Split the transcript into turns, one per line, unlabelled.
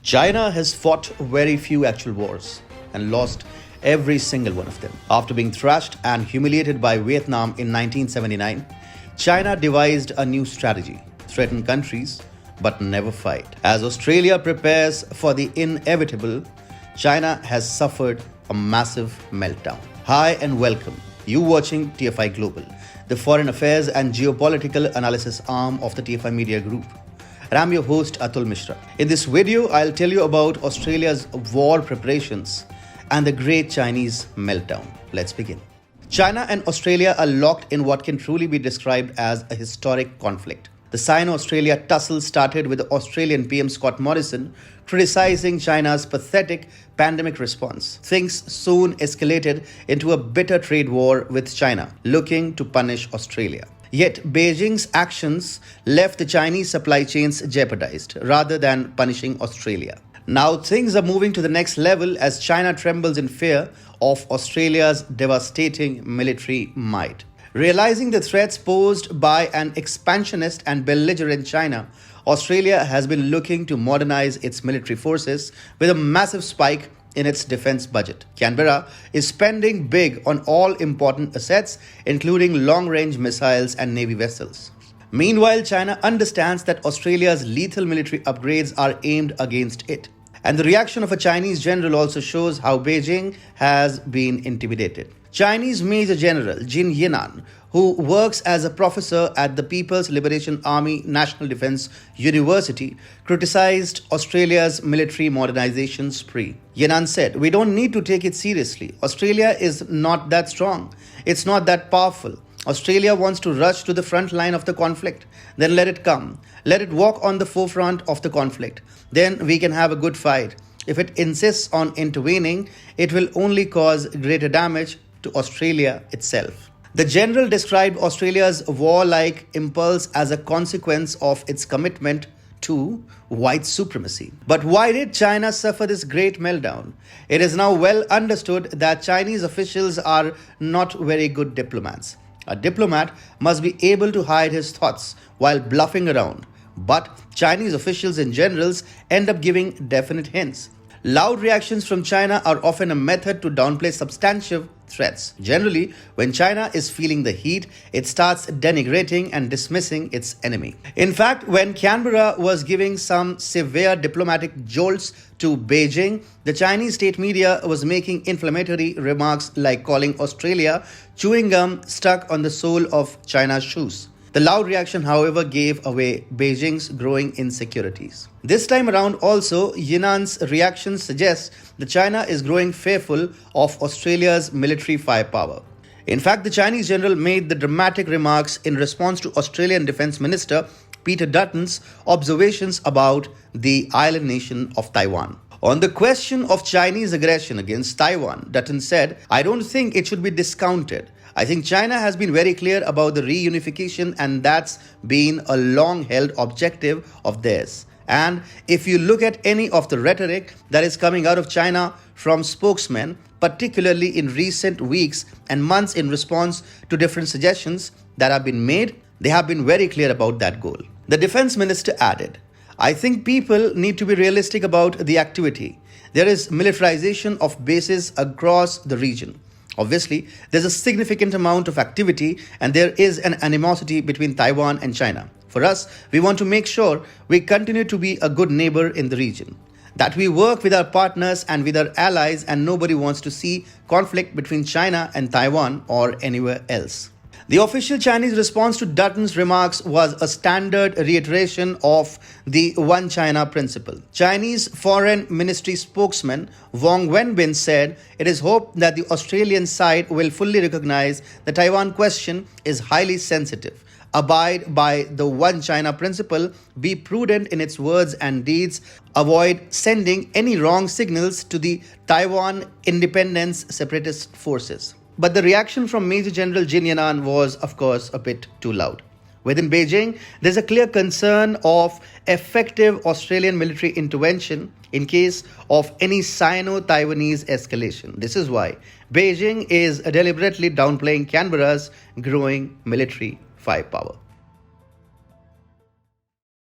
China has fought very few actual wars and lost every single one of them. After being thrashed and humiliated by Vietnam in 1979, China devised a new strategy: threaten countries but never fight. As Australia prepares for the inevitable, China has suffered a massive meltdown. Hi and welcome. You watching TFI Global, the foreign affairs and geopolitical analysis arm of the TFI Media Group. And I'm your host Atul Mishra. In this video, I'll tell you about Australia's war preparations and the great Chinese meltdown. Let's begin. China and Australia are locked in what can truly be described as a historic conflict. The Sino-Australia tussle started with the Australian PM Scott Morrison criticizing China's pathetic pandemic response. Things soon escalated into a bitter trade war with China, looking to punish Australia. Yet Beijing's actions left the Chinese supply chains jeopardized rather than punishing Australia. Now things are moving to the next level as China trembles in fear of Australia's devastating military might. Realizing the threats posed by an expansionist and belligerent China, Australia has been looking to modernize its military forces with a massive spike in its defense budget. Canberra is spending big on all important assets, including long-range missiles and navy vessels. Meanwhile, China understands that Australia's lethal military upgrades are aimed against it. And the reaction of a Chinese general also shows how Beijing has been intimidated. Chinese Major General Jin Yinan, who works as a professor at the People's Liberation Army National Defense University, criticized Australia's military modernization spree. Yinan said, "We don't need to take it seriously. Australia is not that strong. It's not that powerful. Australia wants to rush to the front line of the conflict. Then let it come. Let it walk on the forefront of the conflict. Then we can have a good fight. If it insists on intervening, it will only cause greater damage to Australia itself." The general described Australia's warlike impulse as a consequence of its commitment to white supremacy. But why did China suffer this great meltdown? It is now well understood that Chinese officials are not very good diplomats. A diplomat must be able to hide his thoughts while bluffing around. But Chinese officials and generals end up giving definite hints. Loud reactions from China are often a method to downplay substantive threats. Generally, when China is feeling the heat, it starts denigrating and dismissing its enemy. In fact, when Canberra was giving some severe diplomatic jolts to Beijing, the Chinese state media was making inflammatory remarks like calling Australia chewing gum stuck on the sole of China's shoes. The loud reaction, however, gave away Beijing's growing insecurities. This time around also, Yinan's reaction suggests that China is growing fearful of Australia's military firepower. In fact, the Chinese general made the dramatic remarks in response to Australian Defence Minister Peter Dutton's observations about the island nation of Taiwan. On the question of Chinese aggression against Taiwan, Dutton said, "I don't think it should be discounted. I think China has been very clear about the reunification and that's been a long-held objective of theirs. And if you look at any of the rhetoric that is coming out of China from spokesmen, particularly in recent weeks and months in response to different suggestions that have been made, they have been very clear about that goal." The defense minister added, "I think people need to be realistic about the activity. There is militarization of bases across the region. Obviously, there's a significant amount of activity and there is an animosity between Taiwan and China. For us, we want to make sure we continue to be a good neighbor in the region, that we work with our partners and with our allies, and nobody wants to see conflict between China and Taiwan or anywhere else." The official Chinese response to Dutton's remarks was a standard reiteration of the One China principle. Chinese Foreign Ministry spokesman Wang Wenbin said, "It is hoped that the Australian side will fully recognize the Taiwan question is highly sensitive, abide by the One China principle, be prudent in its words and deeds, avoid sending any wrong signals to the Taiwan independence separatist forces." But the reaction from Major General Jin Yinan was, of course, a bit too loud. Within Beijing, there's a clear concern of effective Australian military intervention in case of any Sino-Taiwanese escalation. This is why Beijing is deliberately downplaying Canberra's growing military firepower.